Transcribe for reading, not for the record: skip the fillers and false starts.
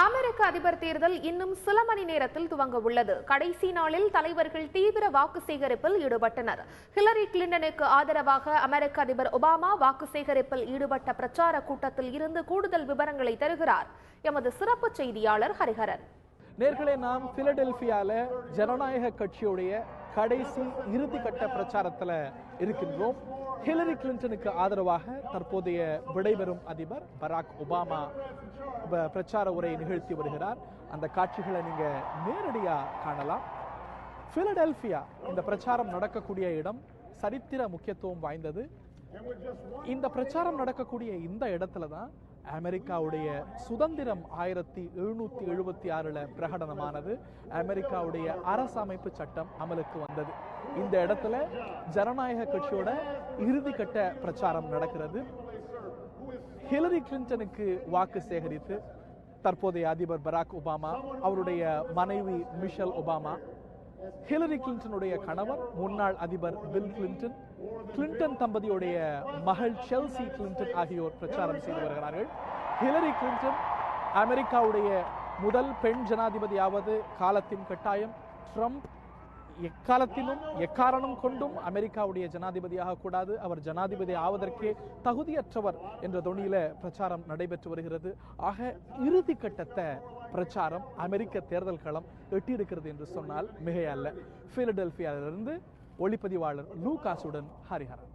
அமெரிக்க அதிபர் தேர்தல் இன்னும் சில மணி நேரத்தில் துவங்க உள்ளது. கடைசி நாளில் தலைவர்கள் தீவிர வாக்கு சேகரிப்பில் ஈடுபட்டனர். ஹிலரி கிளின்டனுக்கு ஆதரவாக அமெரிக்க அதிபர் ஒபாமா வாக்கு சேகரிப்பில் ஈடுபட்ட பிரச்சார கூட்டத்தில் இருந்து கூடுதல் விவரங்களை தருகிறார் எமது சிறப்பு செய்தியாளர் ஹரிஹரன். நேர்களே, நாம் பிலடெல்பியால ஜனநாயக கட்சியுடைய கடைசி இறுதி கட்ட பிரச்சாரத்தில் இருக்கின்றோம். ஹிலரி கிளின்டனுக்கு ஆதரவாக தற்போதைய விடைபெறும் அதிபர் பராக் ஒபாமா பிரச்சார உரையை நிகழ்த்தி வருகிறார். அந்த காட்சிகளை நீங்க நேரடியா காணலாம். பிலடெல்பியா இந்த பிரச்சாரம் நடக்கக்கூடிய இடம் சரித்திர முக்கியத்துவம் வாய்ந்தது. இந்த பிரச்சாரம் நடக்கக்கூடிய இந்த இடத்துல தான் அமெரிக்காவுடைய சுதந்திரம் 1776 பிரகடனமானது. அமெரிக்காவுடைய அரசமைப்பு சட்டம் அமலுக்கு வந்தது. இந்த இடத்துல ஜனநாயக கட்சியோட இறுதி கட்ட பிரச்சாரம் நடக்கிறது. ஹிலரி கிளின்டனுக்கு வாக்கு சேகரித்து தற்போதைய அதிபர் பராக் ஒபாமா, அவருடைய மனைவி மிஷல் ஒபாமா, ஹிலரி கிளின்டனுடைய கணவர் முன்னாள் அதிபர் பில் கிளின்டன், கிளின்டன் தம்பதியுடைய மகள் செல்சி கிளின்டன் ஆகியோர் பிரச்சாரம் செய்து வருகிறார்கள். ஹிலரி கிளின்டன் அமெரிக்காவுடைய முதல் பெண் ஜனாதிபதியாவது காலத்தின் கட்டாயம். ட்ரம்ப் எக்காலத்திலும் எக்காரணம் கொண்டும் அமெரிக்காவுடைய ஜனாதிபதியாக கூடாது, அவர் ஜனாதிபதி ஆவதற்கே தகுதியற்றவர் என்ற தொனியில பிரச்சாரம் நடைபெற்று வருகிறது. ஆக இறுதி கட்டத்தை பிரச்சாரம் அமெரிக்க தேர்தல் களம் எட்டியிருக்கிறது என்று சொன்னால் மிகையல்ல. பிலடெல்பியாவிலிருந்து ஒளிப்பதிவாளர் லூகாசுடன் ஹரிஹரன்.